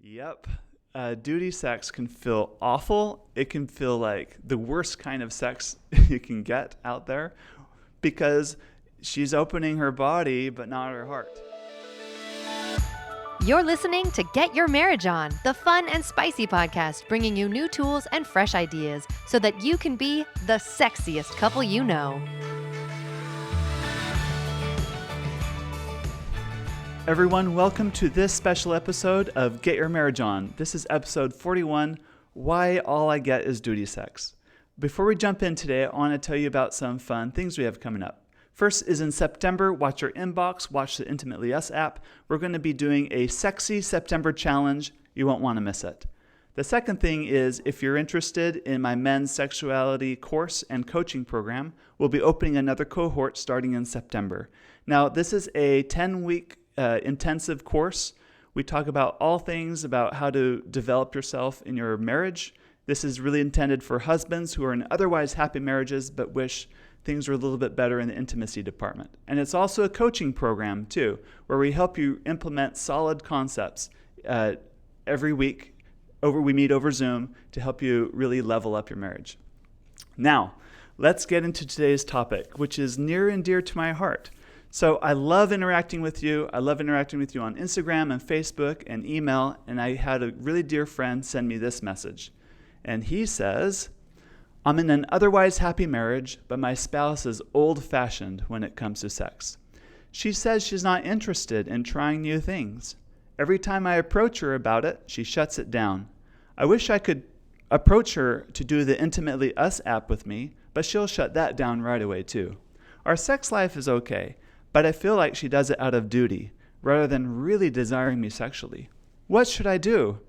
Yep. Duty sex can feel awful. It can feel like the worst kind of sex you can get out there because she's opening her body, but not her heart. You're listening to Get Your Marriage On, the fun and spicy podcast bringing you new tools and fresh ideas so that you can be the sexiest couple you know. Everyone, welcome to this special episode of Get Your Marriage On. This is episode 41, Why All I Get Is Duty Sex. Before we jump in today, I want to tell you about some fun things we have coming up. First is in September, watch your inbox, watch the Intimately Us app. We're going to be doing a sexy September challenge. You won't want to miss it. The second thing is if you're interested in my men's sexuality course and coaching program, we'll be opening another cohort starting in September. Now, this is a 10-week intensive course. We talk about all things about how to develop yourself in your marriage. This is really intended for husbands who are in otherwise happy marriages but wish things were a little bit better in the intimacy department. And it's also a coaching program too, where we help you implement solid concepts every week. We meet over Zoom to help you really level up your marriage. Now, let's get into today's topic, which is near and dear to my heart. So I love interacting with you. I love interacting with you on Instagram and Facebook and email. And I had a really dear friend send me this message. And he says, I'm in an otherwise happy marriage, but my spouse is old-fashioned when it comes to sex. She says she's not interested in trying new things. Every time I approach her about it, she shuts it down. I wish I could approach her to do the Intimately Us app with me, but she'll shut that down right away too. Our sex life is okay, but I feel like she does it out of duty, rather than really desiring me sexually. What should I do?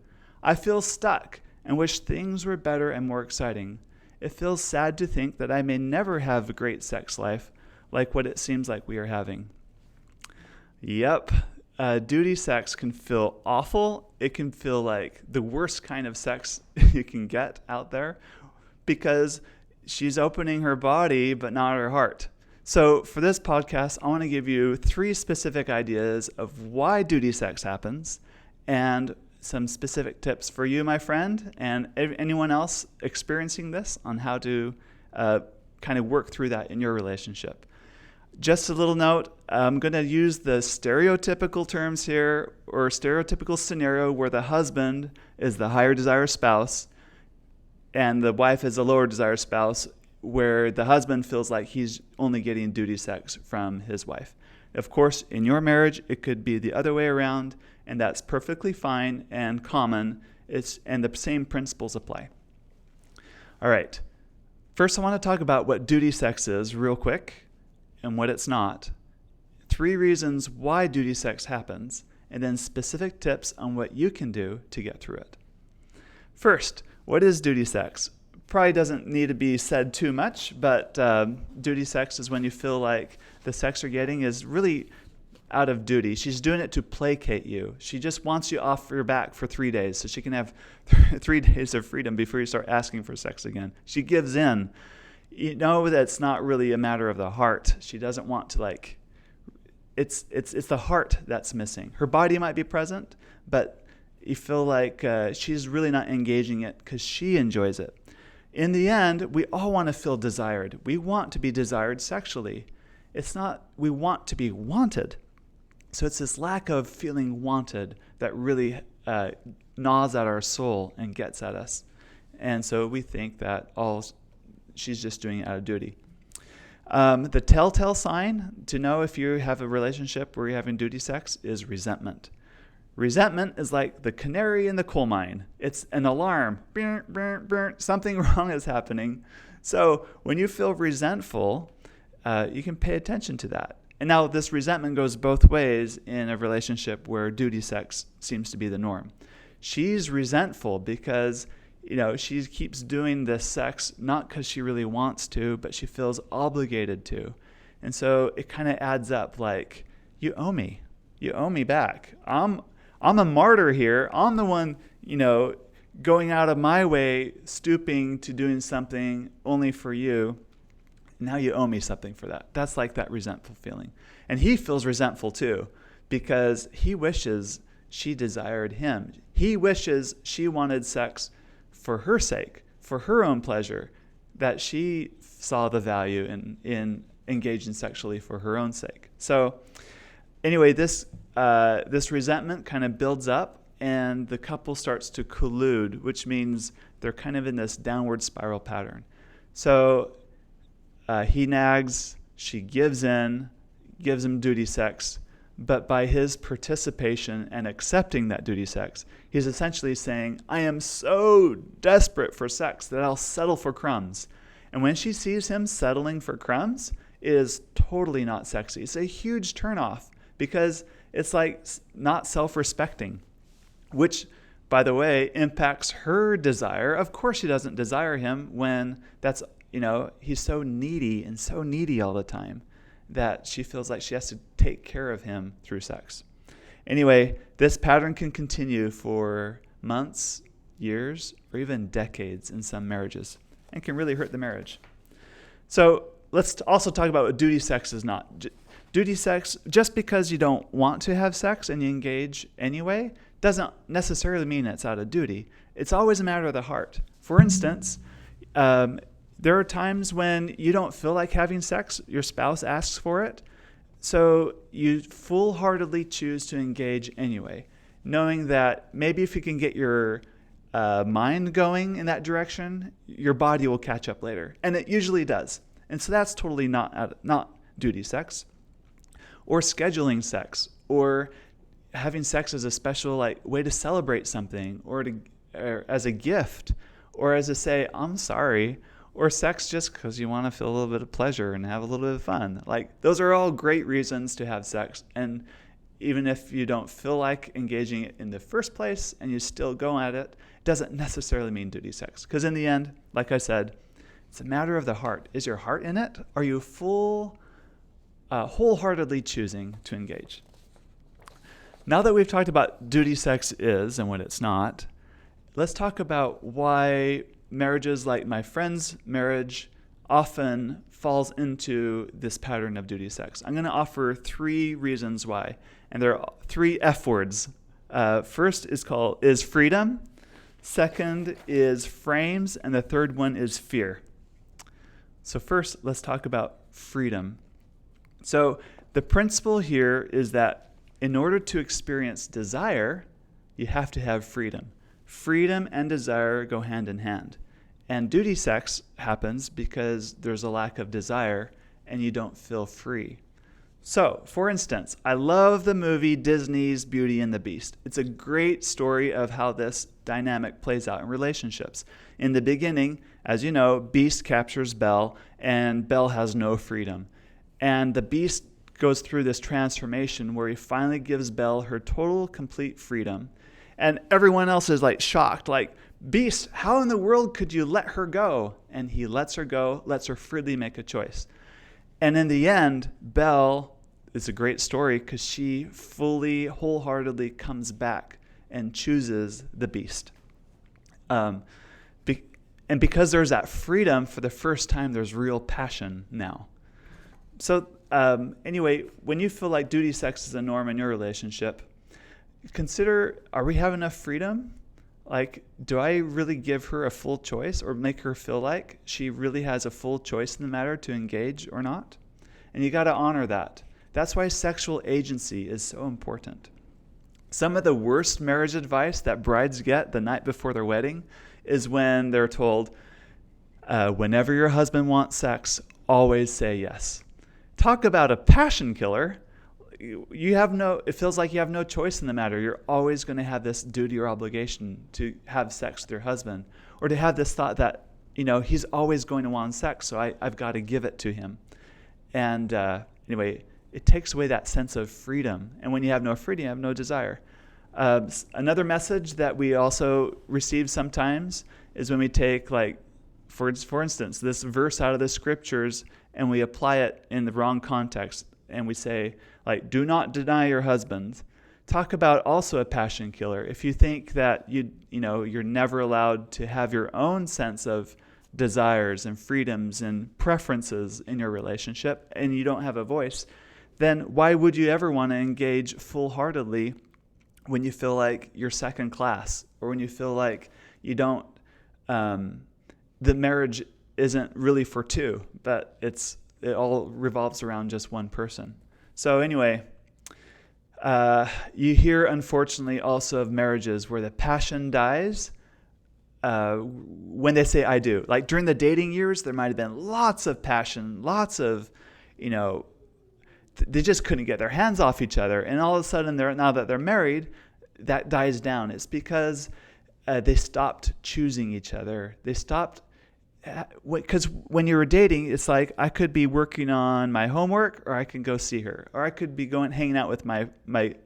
I feel stuck and wish things were better and more exciting. It feels sad to think that I may never have a great sex life like what it seems like we are having. Yep, duty sex can feel awful. It can feel like the worst kind of sex you can get out there because she's opening her body, but not her heart. So for this podcast, I want to give you 3 specific ideas of why duty sex happens and some specific tips for you, my friend, and anyone else experiencing this on how to kind of work through that in your relationship. Just a little note, I'm going to use the stereotypical terms here, or stereotypical scenario where the husband is the higher desire spouse and the wife is a lower desire spouse, where the husband feels like he's only getting duty sex from his wife. Of course, in your marriage, it could be the other way around, and that's perfectly fine and common. And the same principles apply. All right. First, I want to talk about what duty sex is real quick and what it's not. 3 reasons why duty sex happens, and then specific tips on what you can do to get through it. First, what is duty sex? Probably doesn't need to be said too much, but duty sex is when you feel like the sex you're getting is really out of duty. She's doing it to placate you. She just wants you off your back for 3 days so she can have 3 days of freedom before you start asking for sex again. She gives in. You know that it's not really a matter of the heart. She doesn't want to it's the heart that's missing. Her body might be present, but you feel like she's really not engaging it because she enjoys it. In the end, we all want to feel desired. We want to be desired sexually. It's not, we want to be wanted. So it's this lack of feeling wanted that really gnaws at our soul and gets at us. And so we think that she's just doing it out of duty. The telltale sign to know if you have a relationship where you're having duty sex is resentment. Resentment is like the canary in the coal mine. It's an alarm. Something wrong is happening. So when you feel resentful, you can pay attention to that. And now this resentment goes both ways in a relationship where duty sex seems to be the norm. She's resentful because she keeps doing this sex not because she really wants to, but she feels obligated to. And so it kind of adds up like, you owe me. You owe me back. I'm a martyr here. I'm the one, going out of my way, stooping to doing something only for you. Now you owe me something for that. That's like that resentful feeling. And he feels resentful too because he wishes she desired him. He wishes she wanted sex for her sake, for her own pleasure, that she saw the value in engaging sexually for her own sake. So anyway, this resentment kind of builds up, and the couple starts to collude, which means they're kind of in this downward spiral pattern. So he nags, she gives in, gives him duty sex, but by his participation and accepting that duty sex, he's essentially saying, I am so desperate for sex that I'll settle for crumbs. And when she sees him settling for crumbs, it is totally not sexy. It's a huge turnoff because it's like not self-respecting, which, by the way, impacts her desire. Of course she doesn't desire him when he's so needy all the time that she feels like she has to take care of him through sex. Anyway, this pattern can continue for months, years, or even decades in some marriages, and can really hurt the marriage. So let's also talk about what duty sex is not. Duty sex, just because you don't want to have sex and you engage anyway, doesn't necessarily mean it's out of duty. It's always a matter of the heart. For instance, there are times when you don't feel like having sex, your spouse asks for it, so you full-heartedly choose to engage anyway, knowing that maybe if you can get your mind going in that direction, your body will catch up later. And it usually does. And so that's totally not duty sex. Or scheduling sex, or having sex as a special way to celebrate something, or as a gift, or as to say, I'm sorry, or sex just because you want to feel a little bit of pleasure and have a little bit of fun. Those are all great reasons to have sex. And even if you don't feel like engaging it in the first place and you still go at it, it doesn't necessarily mean duty sex. Because in the end, like I said, it's a matter of the heart. Is your heart in it? Are you wholeheartedly choosing to engage? Now that we've talked about duty sex is and what it's not, let's talk about why marriages like my friend's marriage often falls into this pattern of duty sex. I'm going to offer 3 reasons why, and there are 3 F words. First is freedom, second is frames, and the third one is fear. So first, let's talk about freedom. So the principle here is that in order to experience desire, you have to have freedom. Freedom and desire go hand in hand. And duty sex happens because there's a lack of desire and you don't feel free. So, for instance, I love the movie Disney's Beauty and the Beast. It's a great story of how this dynamic plays out in relationships. In the beginning, as you know, Beast captures Belle, and Belle has no freedom. And the Beast goes through this transformation where he finally gives Belle her total, complete freedom. And everyone else is shocked, Beast, how in the world could you let her go? And he lets her go, lets her freely make a choice. And in the end, Belle is a great story because she fully, wholeheartedly comes back and chooses the Beast. And because there's that freedom, for the first time, there's real passion now. So anyway, when you feel like duty sex is a norm in your relationship, consider, are we having enough freedom? Do I really give her a full choice or make her feel like she really has a full choice in the matter to engage or not? And you got to honor that. That's why sexual agency is so important. Some of the worst marriage advice that brides get the night before their wedding is when they're told, whenever your husband wants sex, always say yes. Talk about a passion killer. It feels like you have no choice in the matter. You're always going to have this duty or obligation to have sex with your husband, or to have this thought that, he's always going to want sex, so I've got to give it to him. And anyway, it takes away that sense of freedom. And when you have no freedom, you have no desire. Another message that we also receive sometimes is when we take, for instance, this verse out of the scriptures and we apply it in the wrong context, and we say, do not deny your husband. Talk about also a passion killer. If you think that you're never allowed to have your own sense of desires and freedoms and preferences in your relationship, and you don't have a voice, then why would you ever want to engage full-heartedly when you feel like you're second class, or when you feel like you don't, the marriage isn't really for two, but it all revolves around just one person. So anyway, you hear, unfortunately, also of marriages where the passion dies when they say "I do." Like during the dating years, there might have been lots of passion, lots of, they just couldn't get their hands off each other. And all of a sudden, now that they're married, that dies down. It's because they stopped choosing each other. They stopped, because when you were dating, it's like I could be working on my homework, or I can go see her, or I could be hanging out with my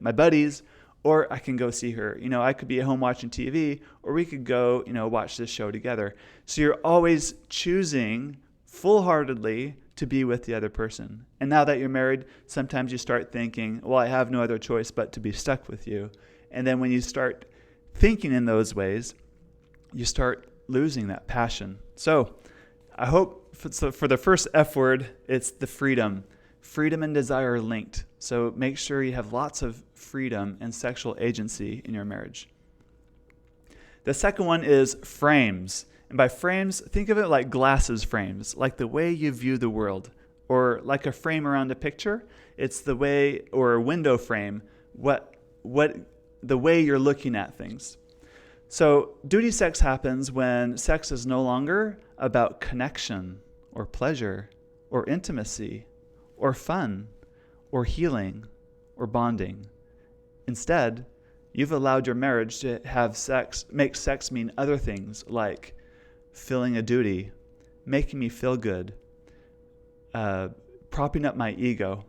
buddies, or I can go see her. I could be at home watching TV, or we could go, watch this show together. So you're always choosing full-heartedly to be with the other person. And now that you're married, sometimes you start thinking, well, I have no other choice but to be stuck with you. And then when you start thinking in those ways, you start losing that passion. So I hope for the first F word, it's the freedom. Freedom and desire are linked. So make sure you have lots of freedom and sexual agency in your marriage. The second one is frames. And by frames, think of it like glasses frames, like the way you view the world, or like a frame around a picture. It's the way, or a window frame, the way you're looking at things. So duty sex happens when sex is no longer about connection or pleasure or intimacy or fun or healing or bonding. Instead, you've allowed your marriage to make sex mean other things like filling a duty, making me feel good, propping up my ego.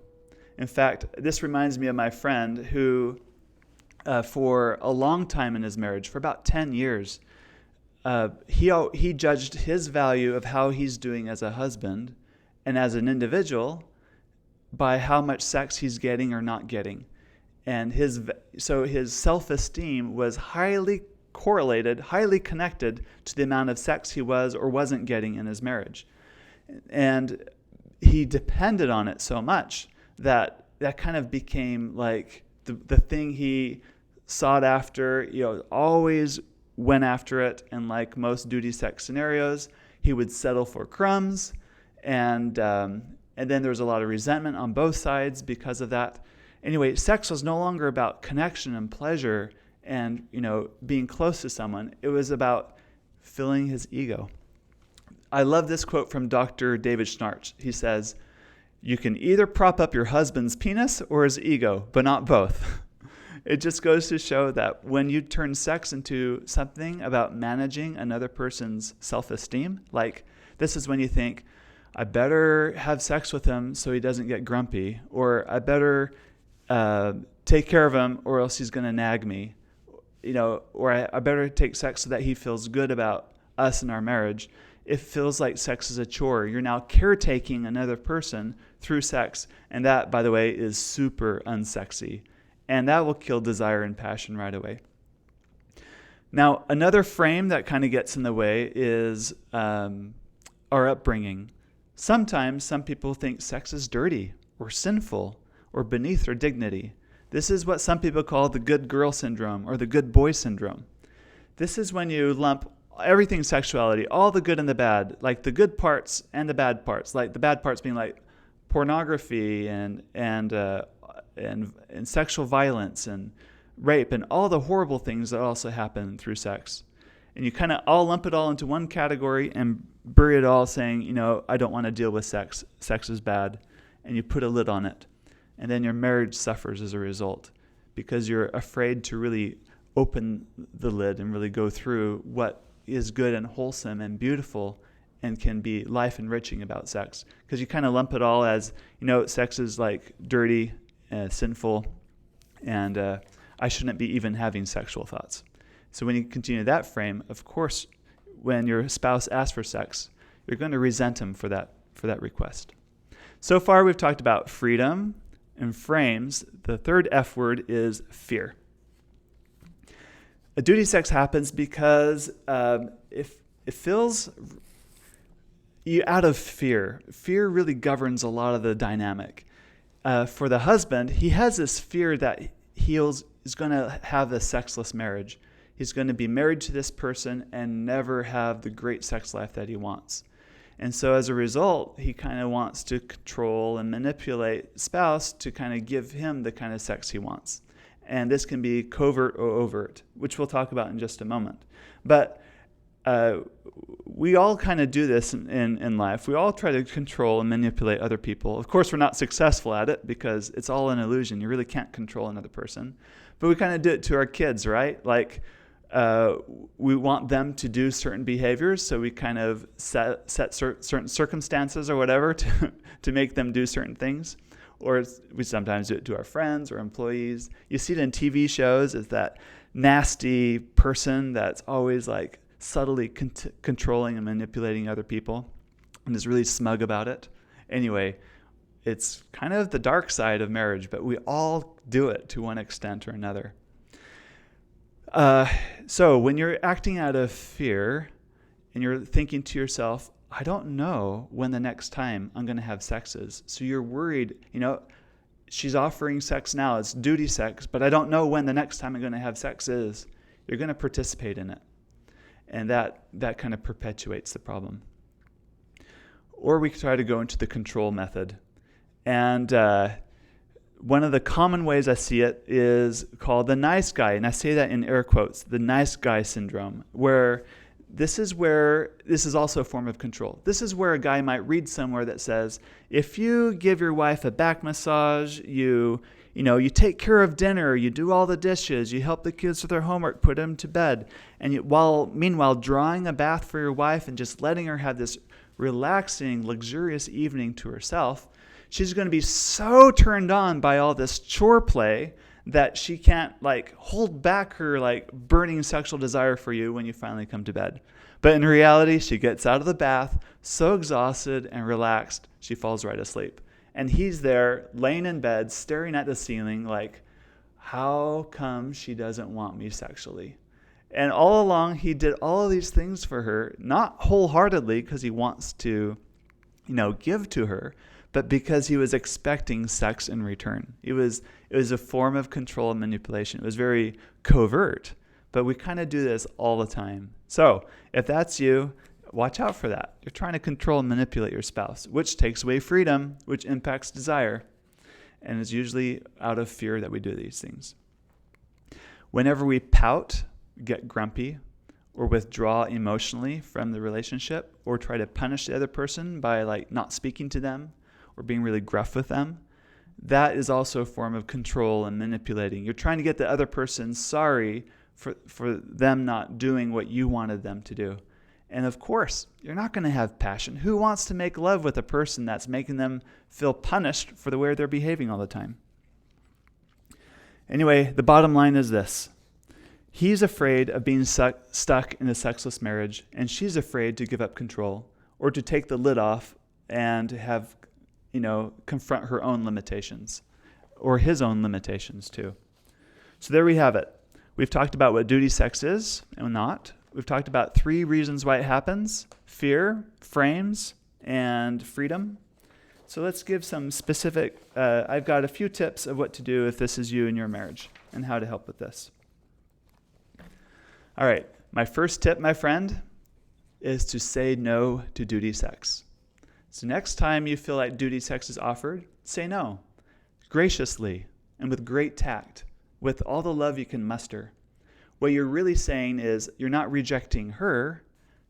In fact, this reminds me of my friend who, for a long time in his marriage, for about 10 years, he judged his value of how he's doing as a husband and as an individual by how much sex he's getting or not getting. And his self-esteem was highly correlated, highly connected to the amount of sex he was or wasn't getting in his marriage. And he depended on it so much that kind of became like the thing he sought after, always went after it. And like most duty sex scenarios, he would settle for crumbs. And then there was a lot of resentment on both sides because of that. Anyway, sex was no longer about connection and pleasure and, being close to someone. It was about filling his ego. I love this quote from Dr. David Schnarch. He says, "You can either prop up your husband's penis or his ego, but not both." It just goes to show that when you turn sex into something about managing another person's self-esteem, like this is when you think, I better have sex with him so he doesn't get grumpy, or I better take care of him or else he's going to nag me, or I better take sex so that he feels good about us and our marriage. It feels like sex is a chore. You're now caretaking another person through sex, and that, by the way, is super unsexy. And that will kill desire and passion right away. Now, another frame that kind of gets in the way is our upbringing. Sometimes some people think sex is dirty or sinful or beneath their dignity. This is what some people call the good girl syndrome or the good boy syndrome. This is when you lump everything sexuality, all the good and the bad, like the good parts and the bad parts, like the bad parts being like pornography and sexual violence and rape and all the horrible things that also happen through sex. And you kind of all lump it all into one category and bury it all saying, I don't want to deal with sex. Sex is bad. And you put a lid on it. And then your marriage suffers as a result because you're afraid to really open the lid and really go through what is good and wholesome and beautiful and can be life-enriching about sex. Because you kind of lump it all as, sex is like dirty, sinful, and I shouldn't be even having sexual thoughts. So when you continue that frame, of course, when your spouse asks for sex, you're going to resent him for that request. So far, we've talked about freedom and frames. The third F word is fear. A duty sex happens because it fills you out of fear. Fear really governs a lot of the dynamic. For the husband, he has this fear that he is is going to have a sexless marriage. He's going to be married to this person and never have the great sex life that he wants. And so as a result, he kind of wants to control and manipulate spouse to kind of give him the kind of sex he wants. And this can be covert or overt, which we'll talk about in just a moment. But we all kind of do this in life. We all try to control and manipulate other people. Of course, we're not successful at it because it's all an illusion. You really can't control another person. But we kind of do it to our kids, right? Like we want them to do certain behaviors, so we kind of set certain circumstances or whatever to make them do certain things. Or we sometimes do it to our friends or employees. You see it in TV shows as that nasty person that's always like subtly controlling and manipulating other people and is really smug about it. Anyway, it's kind of the dark side of marriage, but we all do it to one extent or another. So when you're acting out of fear and you're thinking to yourself, I don't know when the next time I'm going to have sex is. So you're worried, she's offering sex now, it's duty sex, but I don't know when the next time I'm going to have sex is. You're going to participate in it. And that kind of perpetuates the problem. Or we try to go into the control method. And one of the common ways I see it is called the nice guy. And I say that in air quotes, the nice guy syndrome, where this is also a form of control. This is where a guy might read somewhere that says, if you give your wife a back massage, you take care of dinner, you do all the dishes, you help the kids with their homework, put them to bed, and meanwhile drawing a bath for your wife and just letting her have this relaxing, luxurious evening to herself, she's going to be so turned on by all this chore play that she can't hold back her burning sexual desire for you when you finally come to bed. But in reality, she gets out of the bath so exhausted and relaxed, she falls right asleep. And he's there laying in bed, staring at the ceiling like, how come she doesn't want me sexually? And all along, he did all of these things for her, not wholeheartedly because he wants to, give to her, but because he was expecting sex in return. It was a form of control and manipulation. It was very covert, but we kind of do this all the time. So if that's you, watch out for that. You're trying to control and manipulate your spouse, which takes away freedom, which impacts desire. And it's usually out of fear that we do these things. Whenever we pout, get grumpy, or withdraw emotionally from the relationship, or try to punish the other person by not speaking to them or being really gruff with them, that is also a form of control and manipulating. You're trying to get the other person sorry for them not doing what you wanted them to do. And of course, you're not going to have passion. Who wants to make love with a person that's making them feel punished for the way they're behaving all the time? Anyway, the bottom line is this. He's afraid of being stuck in a sexless marriage, and she's afraid to give up control or to take the lid off and have, confront her own limitations or his own limitations too. So there we have it. We've talked about what duty sex is and not. We've talked about 3 reasons why it happens: fear, frames, and freedom. So let's give some specific, I've got a few tips of what to do if this is you in your marriage and how to help with this. All right, my first tip, my friend, is to say no to duty sex. So next time you feel like duty sex is offered, say no, graciously and with great tact, with all the love you can muster. What you're really saying is you're not rejecting her,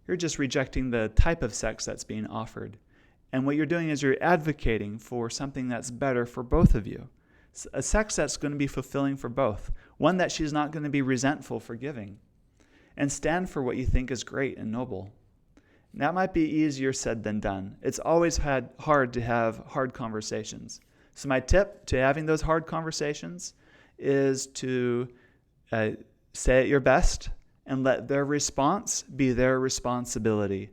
you're just rejecting the type of sex that's being offered. And what you're doing is you're advocating for something that's better for both of you. A sex that's going to be fulfilling for both, one that she's not going to be resentful for giving. And stand for what you think is great and noble. And that might be easier said than done. It's always hard to have hard conversations. So my tip to having those hard conversations is to say it your best and let their response be their responsibility.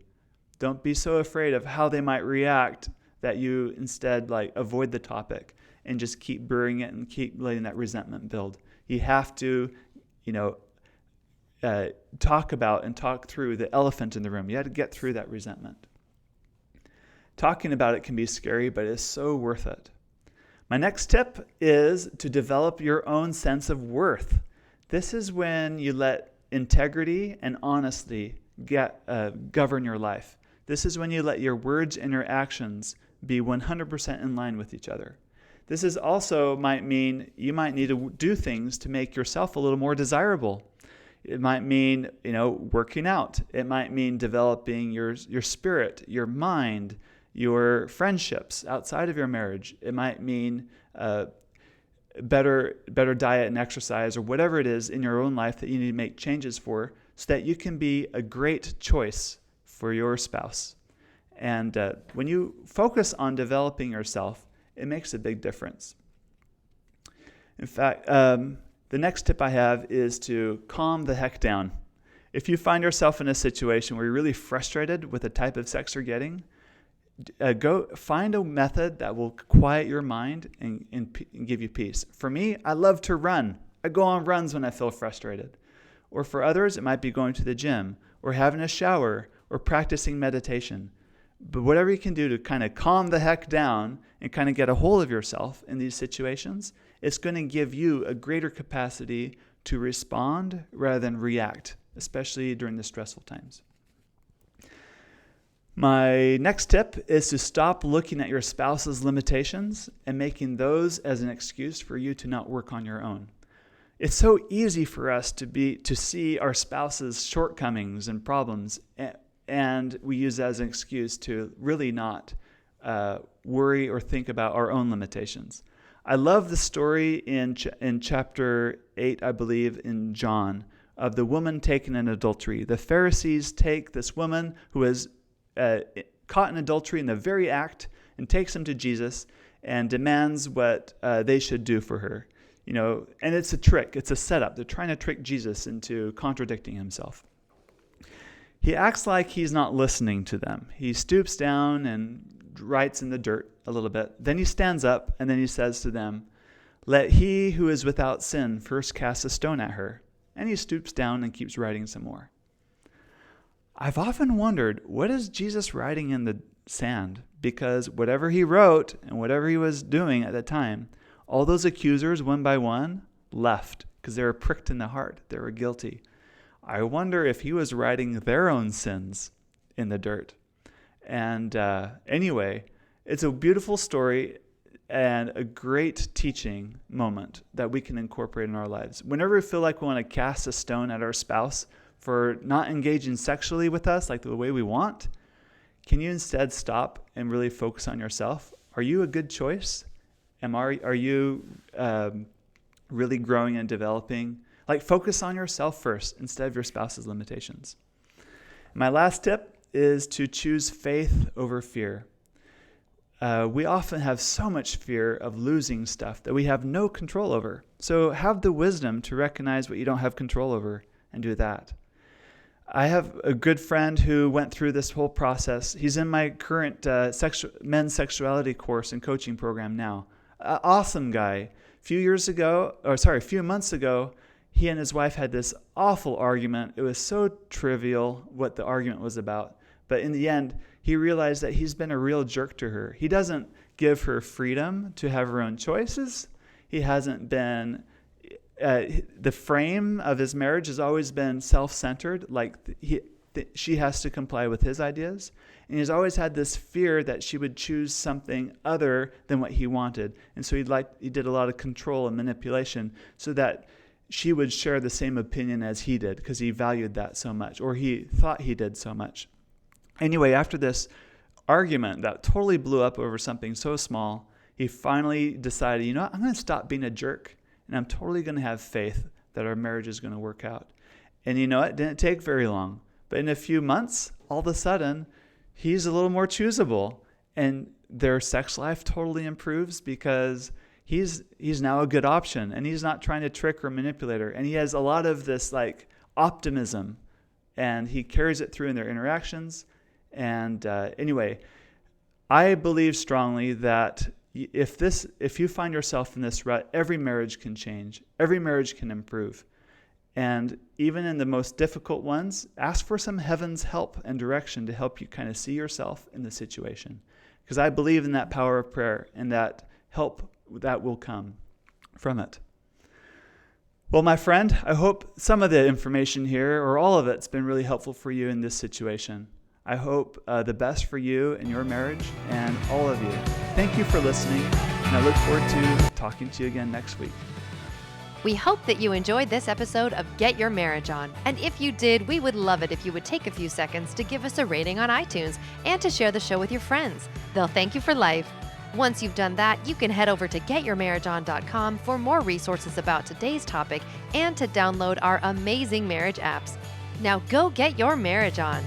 Don't be so afraid of how they might react that you instead avoid the topic and just keep burying it and keep letting that resentment build. You have to, talk about and talk through the elephant in the room. You have to get through that resentment. Talking about it can be scary, but it's so worth it. My next tip is to develop your own sense of worth. This is when you let integrity and honesty govern your life. This is when you let your words and your actions be 100% in line with each other. This is also might mean you might need to do things to make yourself a little more desirable. It might mean, working out. It might mean developing your spirit, your mind, your friendships outside of your marriage. It might mean better diet and exercise, or whatever it is in your own life that you need to make changes for, so that you can be a great choice for your spouse. And when you focus on developing yourself, it makes a big difference. In fact, the next tip I have is to calm the heck down. If you find yourself in a situation where you're really frustrated with the type of sex you're getting, go find a method that will quiet your mind and give you peace. For me, I love to run. I go on runs when I feel frustrated. Or for others, it might be going to the gym, or having a shower, or practicing meditation. But whatever you can do to kind of calm the heck down and kind of get a hold of yourself in these situations, it's going to give you a greater capacity to respond rather than react, especially during the stressful times. My next tip is to stop looking at your spouse's limitations and making those as an excuse for you to not work on your own. It's so easy for us to see our spouse's shortcomings and problems, and we use that as an excuse to really not worry or think about our own limitations. I love the story in chapter 8, I believe, in John, of the woman taken in adultery. The Pharisees take this woman who is caught in adultery in the very act and takes him to Jesus and demands what they should do for her. And it's a trick. It's a setup. They're trying to trick Jesus into contradicting himself. He acts like he's not listening to them. He stoops down and writes in the dirt a little bit. Then he stands up and then he says to them, "Let he who is without sin first cast a stone at her." And he stoops down and keeps writing some more. I've often wondered, what is Jesus writing in the sand? Because whatever he wrote and whatever he was doing at the time, all those accusers, one by one, left because they were pricked in the heart. They were guilty. I wonder if he was writing their own sins in the dirt. And anyway, it's a beautiful story and a great teaching moment that we can incorporate in our lives. Whenever we feel like we want to cast a stone at our spouse for not engaging sexually with us like the way we want, can you instead stop and really focus on yourself? Are you a good choice? Are you really growing and developing? Focus on yourself first instead of your spouse's limitations. My last tip is to choose faith over fear. We often have so much fear of losing stuff that we have no control over. So have the wisdom to recognize what you don't have control over and do that. I have a good friend who went through this whole process. He's in my current men's sexuality course and coaching program now. Awesome guy. A few months ago, he and his wife had this awful argument. It was so trivial what the argument was about. But in the end, he realized that he's been a real jerk to her. He doesn't give her freedom to have her own choices. He hasn't been... the frame of his marriage has always been self-centered, she has to comply with his ideas. And he's always had this fear that she would choose something other than what he wanted. And so he did a lot of control and manipulation so that she would share the same opinion as he did because he valued that so much, or he thought he did so much. Anyway, after this argument that totally blew up over something so small, he finally decided, I'm going to stop being a jerk. And I'm totally going to have faith that our marriage is going to work out. And it didn't take very long. But in a few months, all of a sudden, he's a little more choosable. And their sex life totally improves because he's now a good option. And he's not trying to trick or manipulate her. And he has a lot of this optimism. And he carries it through in their interactions. And anyway, I believe strongly that if you find yourself in this rut, every marriage can change. Every marriage can improve. And even in the most difficult ones, ask for some heaven's help and direction to help you kind of see yourself in the situation. Because I believe in that power of prayer and that help that will come from it. Well, my friend, I hope some of the information here, or all of it's been really helpful for you in this situation. I hope the best for you and your marriage and all of you. Thank you for listening, and I look forward to talking to you again next week. We hope that you enjoyed this episode of Get Your Marriage On. And if you did, we would love it if you would take a few seconds to give us a rating on iTunes and to share the show with your friends. They'll thank you for life. Once you've done that, you can head over to getyourmarriageon.com for more resources about today's topic and to download our amazing marriage apps. Now go get your marriage on.